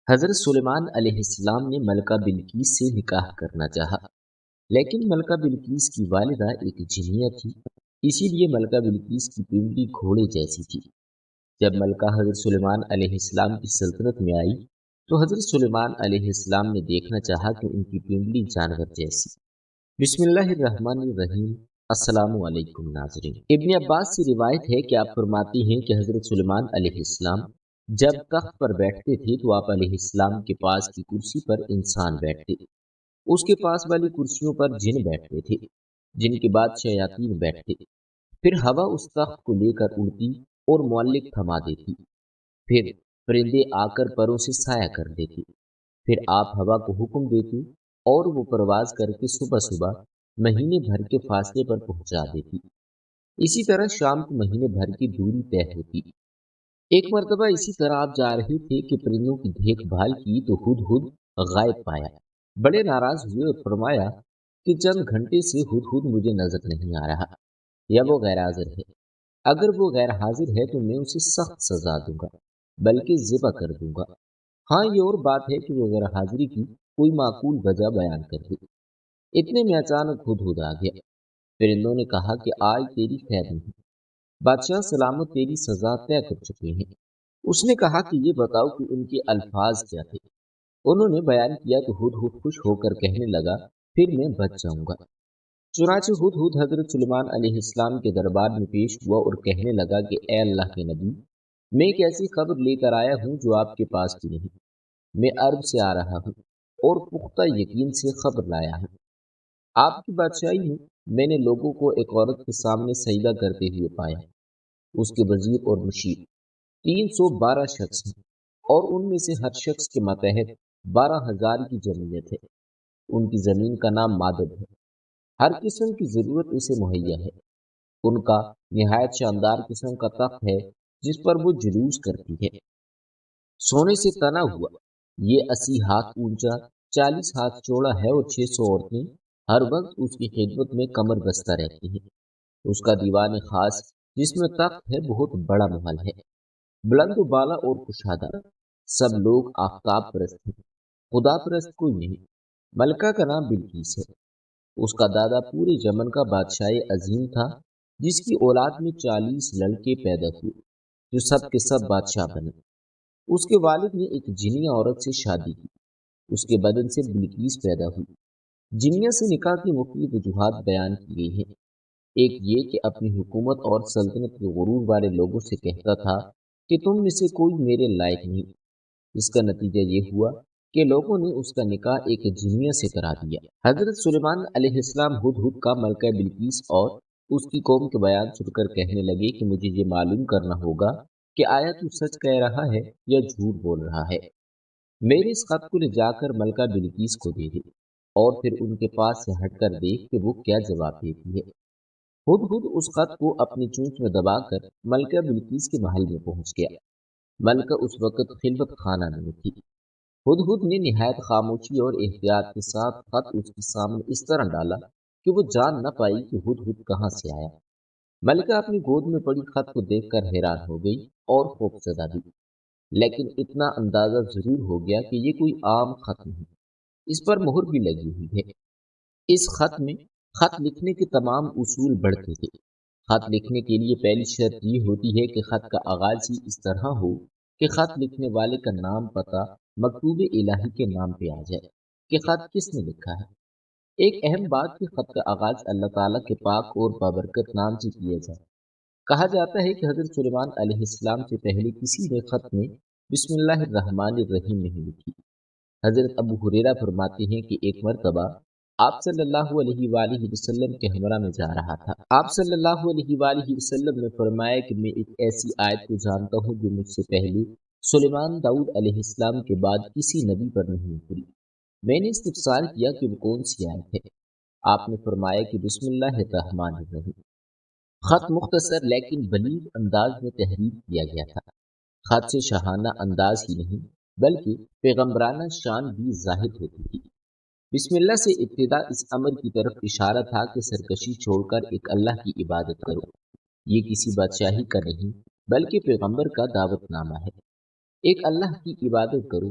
حضرت سلیمان علیہ السلام نے ملکہ بلقیس سے نکاح کرنا چاہا، لیکن ملکہ بلقیس کی والدہ ایک جنیہ تھی، اسی لیے ملکہ بلقیس کی پنڈلی گھوڑے جیسی تھی۔ جب ملکہ حضرت سلیمان علیہ السلام کی سلطنت میں آئی تو حضرت سلیمان علیہ السلام نے دیکھنا چاہا کہ ان کی پنڈلی جانور جیسی۔ بسم اللہ الرحمن الرحیم۔ السلام علیکم ناظرین۔ ابن عباس سے روایت ہے کہ آپ فرماتے ہیں کہ حضرت سلیمان علیہ السلام جب تخت پر بیٹھتے تھے تو آپ علیہ السلام کے پاس کی کرسی پر انسان بیٹھتے، اس کے پاس والی کرسیوں پر جن بیٹھتے تھے، جن کے بعد شیاطین بیٹھتے، پھر ہوا اس تخت کو لے کر اڑتی اور معلق تھما دیتی، پھر پرندے آ کر پروں سے سایہ کر دیتے، پھر آپ ہوا کو حکم دیتے اور وہ پرواز کر کے صبح صبح مہینے بھر کے فاصلے پر پہنچا دیتی۔ اسی طرح شام کو مہینے بھر کی دوری طے ہوتی۔ ایک مرتبہ اسی طرح آپ جا رہے تھے کہ پرندوں کی دیکھ بھال کی تو ہدہد غائب پایا، بڑے ناراض ہوئے اور فرمایا کہ چند گھنٹے سے ہدہد مجھے نظر نہیں آ رہا، یا وہ غیر حاضر ہے۔ اگر وہ غیر حاضر ہے تو میں اسے سخت سزا دوں گا، بلکہ ذبح کر دوں گا۔ ہاں، یہ اور بات ہے کہ وہ غیر حاضری کی کوئی معقول وجہ بیان کر دے۔ اتنے میں اچانک ہدہد آ گیا۔ پرندوں نے کہا کہ آج تیری خیر نہیں، بادشاہ سلامت تیری سزا طے کر چکے ہیں۔ اس نے کہا کہ یہ بتاؤ کہ ان کے الفاظ کیا تھے۔ انہوں نے بیان کیا تو ہدہد خوش ہو کر کہنے لگا پھر میں بچ جاؤں گا۔ چنانچہ ہدہد حضرت سلیمان علیہ السلام کے دربار میں پیش ہوا اور کہنے لگا کہ اے اللہ کے نبی، میں ایک ایسی خبر لے کر آیا ہوں جو آپ کے پاس بھی نہیں۔ میں عرب سے آ رہا ہوں اور پختہ یقین سے خبر لایا ہوں۔ آپ کی بادشاہی میں میں نے لوگوں کو ایک عورت کے سامنے سجدہ کرتے ہوئے پایا۔ اس کے وزیر اور مشیر 312 شخص ہیں اور ان میں سے ہر شخص کے ماتحت 12,000 کی جمعیت ہے۔ ان کی زمین کا نام مادب ہے، ہر قسم کی ضرورت اسے مہیا ہے۔ ان کا نہایت شاندار قسم کا تخت ہے جس پر وہ جلوس کرتی ہے، سونے سے تنا ہوا، یہ 80 ہاتھ اونچا، 40 ہاتھ چوڑا ہے اور 600 عورتیں ہر وقت اس کی خدمت میں کمر بستہ رہتی ہیں۔ اس کا دیوان خاص جس میں تخت ہے بہت بڑا محل ہے، بلند و بالا اور کشادہ۔ سب لوگ آفتاب پرست ہیں، خدا پرست کوئی نہیں۔ ملکہ کا نام بلقیس ہے۔ اس کا دادا پورے یمن کا بادشاہ عظیم تھا، جس کی اولاد میں 40 لڑکے پیدا ہوئے جو سب کے سب بادشاہ بنے۔ اس کے والد نے ایک جنیہ عورت سے شادی کی، اس کے بدن سے بلقیس پیدا ہوئی۔ جنیہ سے نکاح کی مختلف وجوہات بیان کی گئی ہیں۔ ایک یہ کہ اپنی حکومت اور سلطنت کے غرور والے لوگوں سے کہتا تھا کہ تم میں سے کوئی میرے لائق نہیں۔ اس کا نتیجہ یہ ہوا کہ لوگوں نے اس کا نکاح ایک جنیہ سے کرا دیا۔ حضرت سلیمان علیہ السلام ہدہد کا ملکہ بلقیس اور اس کی قوم کے بیان سن کر کہنے لگے کہ مجھے یہ معلوم کرنا ہوگا کہ آیا تو سچ کہہ رہا ہے یا جھوٹ بول رہا ہے۔ میرے اس خط کو لے جا کر ملکہ بلقیس کو دے دے اور پھر ان کے پاس سے ہٹ کر دیکھ کہ وہ کیا جواب دیتی ہے۔ ہدہد اس خط کو اپنی چونچ میں دبا کر ملکہ بلقیس کے محل میں پہنچ گیا۔ ملکہ اس وقت خلوت خانہ میں تھی۔ ہدہد نے نہایت خاموشی اور احتیاط کے ساتھ خط اس کے سامنے اس طرح ڈالا کہ وہ جان نہ پائی کہ ہدہد کہاں سے آیا۔ ملکہ اپنی گود میں پڑی خط کو دیکھ کر حیران ہو گئی اور خوف زدہ بھی، لیکن اتنا اندازہ ضرور ہو گیا کہ یہ کوئی عام خط نہیں، اس پر مہر بھی لگی ہوئی ہے۔ اس خط میں خط لکھنے کے تمام اصول بڑھتے تھے۔ خط لکھنے کے لیے پہلی شرط یہ ہوتی ہے کہ خط کا آغاز ہی اس طرح ہو کہ خط لکھنے والے کا نام پتہ مکتوب الہی کے نام پہ آ جائے کہ خط کس نے لکھا ہے۔ ایک اہم بات کہ خط کا آغاز اللہ تعالیٰ کے پاک اور بابرکت نام سے کیا جائے۔ کہا جاتا ہے کہ حضرت سلیمان علیہ السلام سے پہلے کسی نے خط میں بسم اللہ الرحمن الرحیم نہیں لکھی۔ حضرت ابو ہریرہ فرماتے ہیں کہ ایک مرتبہ آپ صلی اللہ علیہ وآلہ وسلم کے ہمراہ میں جا رہا تھا۔ آپ صلی اللہ علیہ وآلہ وسلم نے فرمایا کہ میں ایک ایسی آیت کو جانتا ہوں جو مجھ سے پہلے سلیمان داؤد علیہ السلام کے بعد کسی نبی پر نہیں اتری۔ میں نے استفسار کیا کہ وہ کون سی آیت ہے؟ آپ نے فرمایا کہ بسم اللہ الرحمن الرحیم۔ خط مختصر لیکن بلیغ انداز میں تحریر کیا گیا تھا۔ خط سے شاہانہ انداز ہی نہیں بلکہ پیغمبرانہ شان بھی ظاہر ہوتی تھی۔ بسم اللہ سے ابتدا اس امر کی طرف اشارہ تھا کہ سرکشی چھوڑ کر ایک اللہ کی عبادت کرو۔ یہ کسی بادشاہی کا نہیں بلکہ پیغمبر کا دعوت نامہ ہے۔ ایک اللہ کی عبادت کرو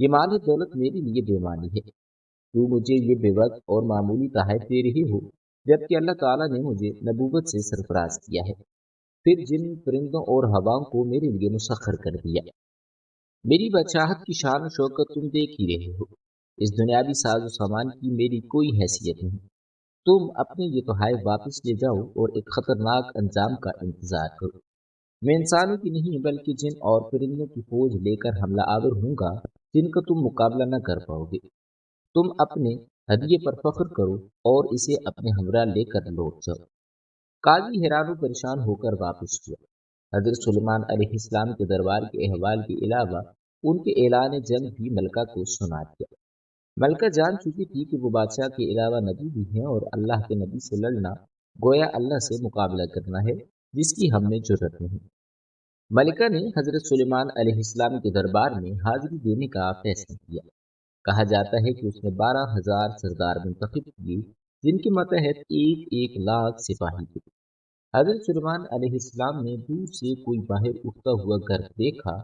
یہ مال دولت میرے لیے بے معنی ہے، تو مجھے یہ بے وقت اور معمولی تحائف دے رہی ہو، جبکہ اللہ تعالیٰ نے مجھے نبوت سے سرفراز کیا ہے، پھر جن پرندوں اور ہواؤں کو میرے لیے مسخر کر دیا۔ میری بادشاہت کی شان و شوکت تم دیکھ ہی رہے ہو، اس دنیاوی ساز و سامان کی میری کوئی حیثیت نہیں۔ تم اپنے یہ تحائف واپس لے جاؤ اور ایک خطرناک انجام کا انتظار کرو۔ میں انسانوں کی نہیں بلکہ جن اور پرندوں کی فوج لے کر حملہ آور ہوں گا جن کا تم مقابلہ نہ کر پاؤ گے۔ تم اپنے ہدیے پر فخر کرو اور اسے اپنے ہمراہ لے کر لوٹ جاؤ۔ قاضی حیران و پریشان ہو کر واپس ہوا۔ حضرت سلیمان علیہ السلام کے دربار کے احوال کے علاوہ ان کے اعلان جنگ بھی ملکہ کو سنا دیا۔ ملکہ جان چکی تھی کہ وہ بادشاہ کے علاوہ نبی بھی ہیں اور اللہ کے نبی سے لڑنا گویا اللہ سے مقابلہ کرنا ہے جس کی ہم میں جرت نہیں۔ ملکہ نے حضرت سلیمان علیہ السلام کے دربار میں حاضری دینے کا فیصلہ کیا۔ کہا جاتا ہے کہ اس نے 12,000 سردار منتخب کیے جن کے ماتحت 1,00,000 سپاہی تھے۔ حضرت سلیمان علیہ السلام نے دور سے کوئی باہر اٹھتا ہوا گھر دیکھا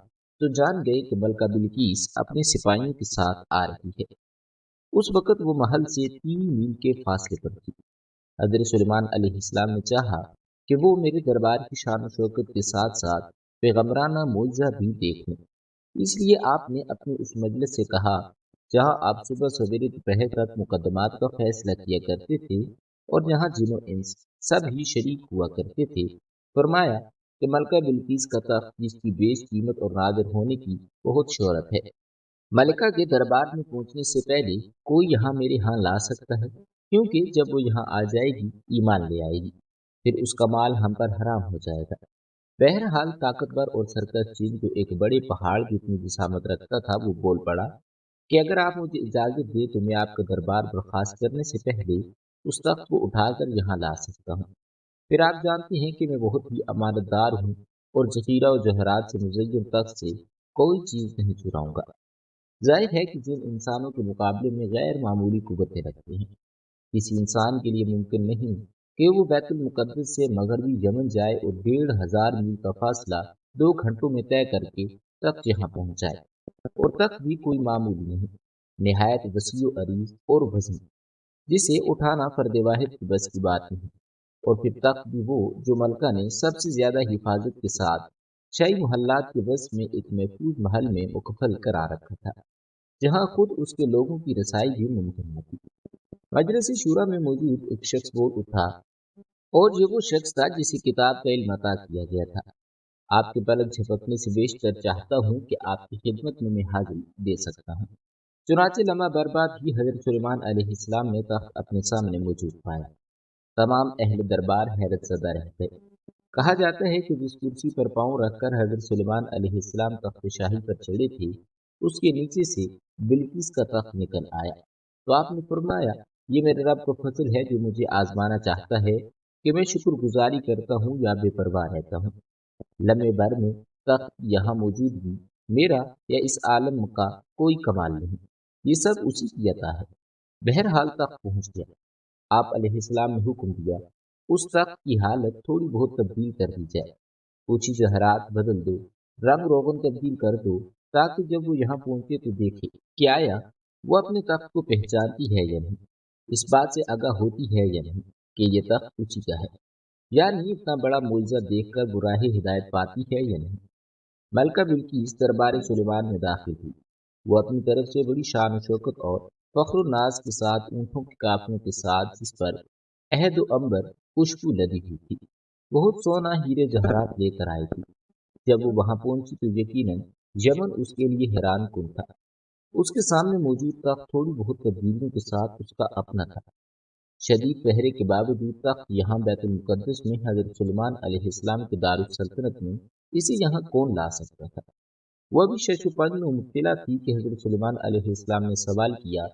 تو جان گئے کہ ملکہ بلقیس اپنے سپاہیوں کے ساتھ آ رہی ہے۔ اس وقت وہ محل سے 3 میل کے فاصلے پر تھی۔ حضرت سلیمان علیہ السلام نے چاہا کہ وہ میرے دربار کی شان و شوکت کے ساتھ ساتھ پیغمبرانہ معجزہ بھی دیکھ لیں، اس لیے آپ نے اپنے اس مجلس سے کہا جہاں آپ صبح سویرے دوپہر تک مقدمات کا فیصلہ کیا کرتے تھے اور جہاں جن و انس سب ہی شریک ہوا کرتے تھے، فرمایا کہ ملکہ بلقیس کا تخت جس کی بیش قیمت اور نادر ہونے کی بہت شہرت ہے، ملکہ کے دربار میں پہنچنے سے پہلے کوئی یہاں میرے ہاں لا سکتا ہے، کیونکہ جب وہ یہاں آ جائے گی ایمان لے آئے گی، پھر اس کا مال ہم پر حرام ہو جائے گا۔ بہرحال طاقتور اور سرکش چین جو ایک بڑے پہاڑ جتنی جسامت رکھتا تھا وہ بول پڑا کہ اگر آپ مجھے اجازت دیں تو میں آپ کا دربار برخاست کرنے سے پہلے اس تخت کو اٹھا کر یہاں لا سکتا ہوں۔ پھر آپ جانتے ہیں کہ میں بہت ہی امانت دار ہوں اور ذخیرہ و جوہرات سے مزین تخت سے کوئی چیز نہیں چراؤں گا۔ ظاہر ہے کہ جن انسانوں کے مقابلے میں غیر معمولی قوتیں رکھتے ہیں، کسی انسان کے لیے ممکن نہیں کہ وہ بیت المقدس سے مغربی یمن جائے اور 1,500 میل کا فاصلہ 2 گھنٹوں میں طے کر کے تخت یہاں پہنچ جائے، اور تخت بھی کوئی معمولی نہیں، نہایت وسیع و عریض اور وزن، جسے اٹھانا فرد واحد کی بس کی بات نہیں، اور پھر تخت بھی وہ جو ملکہ نے سب سے زیادہ حفاظت کے ساتھ شاہی محلات کے بس میں ایک محفوظ محل میں مقفل کرا رکھا تھا، جہاں خود اس کے لوگوں کی رسائی بھی ممکن نہ تھی۔ مجلس شورا میں موجود ایک شخص بول اٹھا، اور یہ وہ شخص تھا جسے کتاب کا علم عطا کیا گیا تھا۔ آپ کے پلک جھپکنے سے بیشتر چاہتا ہوں کہ آپ کی خدمت میں حاضری دے سکتا ہوں۔ چنانچہ لمحہ بر بعد ہی حضرت سلیمان علیہ السلام نے تخت اپنے سامنے موجود پایا۔ تمام اہل دربار حیرت زدہ رہ گئے۔ کہا جاتا ہے کہ جس کرسی پر پاؤں رکھ کر حضرت سلیمان علیہ السلام تخت شاہی پر چڑھے تھے، اس کے نیچے سے بلقیس کا تخت نکل آیا، تو آپ نے فرمایا یہ میرے رب کا فضل ہے جو مجھے آزمانا چاہتا ہے کہ میں شکر گزاری کرتا ہوں یا بے پرواہ رہتا ہوں۔ لمحے بھر میں تخت یہاں موجود بھی میرا یا اس عالم کا کوئی کمال نہیں، یہ سب اسی کی عطا ہے۔ بہرحال تخت پہنچ گیا۔ آپ علیہ السلام نے حکم دیا اس تخت کی حالت تھوڑی بہت تبدیل کر دی جائے، کچھ جوہرات بدل دو، رنگ روغن تبدیل کر دو، تاکہ جب وہ یہاں پہنچے تو دیکھے کہ آیا وہ اپنے تخت کو پہچانتی ہے یا نہیں، اس بات سے آگاہ ہوتی ہے یا نہیں کہ یہ تخت اسی کا ہے، یعنی اتنا بڑا معجزہ دیکھ کر وہ راہ ہدایت پاتی ہے یا نہیں۔ ملکہ بلقیس دربار سلیمان میں داخل ہوئی۔ وہ اپنی طرف سے بڑی شان و شوکت اور فخر و ناز کے ساتھ اونٹوں کے قافلوں کے ساتھ، جس پر عہد و عنبر خوشبو لدی ہوئی تھی، بہت سونا ہیرے جواہرات لے کر آئی تھی۔ جب وہ وہاں پہنچی تو یقیناً یمن اس کے لیے حیران کن تھا۔ اس کے سامنے موجود تخت تھوڑی بہت تبدیلیوں کے ساتھ اس کا اپنا تھا۔ شدید پہرے کے باوجود تخت یہاں بیت المقدس میں حضرت سلیمان علیہ السلام کے دارالسلطنت میں اسے یہاں کون لا سکتا تھا؟ وہ ابھی شش و پنج میں مبتلا تھی کہ حضرت سلیمان علیہ السلام نے سوال کیا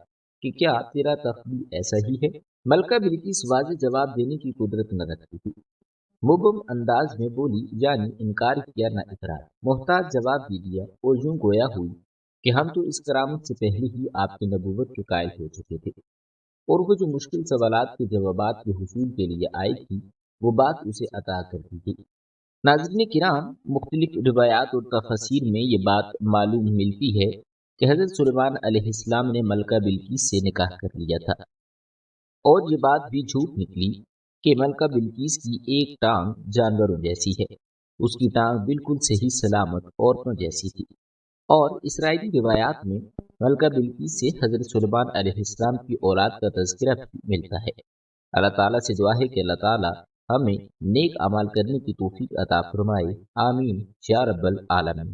کہ کیا تیرا تخت بھی ایسا ہی ہے؟ ملکہ بلقیس واضح جواب دینے کی قدرت نہ رکھتی تھی، مبہم انداز میں بولی، یعنی انکار کیا نہ اقرار، محتاط جواب بھی دیا، اور یوں گویا ہوئی کہ ہم تو اس کرامت سے پہلے ہی آپ کی نبوت کے قائل ہو چکے تھے، اور وہ جو مشکل سوالات کے جوابات کے حصول کے لیے آئی تھی وہ بات اسے عطا کر دی گئی۔ ناظرین کرام، مختلف روایات اور تفاسیر میں یہ بات معلوم ملتی ہے کہ حضرت سلیمان علیہ السلام نے ملکہ بلقیس سے نکاح کر لیا تھا، اور یہ بات بھی جھوٹ نکلی کہ ملکہ بلقیس کی ایک ٹانگ جانوروں جیسی ہے، اس کی ٹانگ بالکل صحیح سلامت عورتوں جیسی تھی۔ اور اسرائیلی روایات میں ملکہ بلقیس سے حضرت سلیمان علیہ السلام کی اولاد کا تذکرہ بھی ملتا ہے۔ اللہ تعالیٰ سے دعا ہے کہ اللہ تعالیٰ ہمیں نیک اعمال کرنے کی توفیق عطا فرمائے، آمین یا رب العالمین۔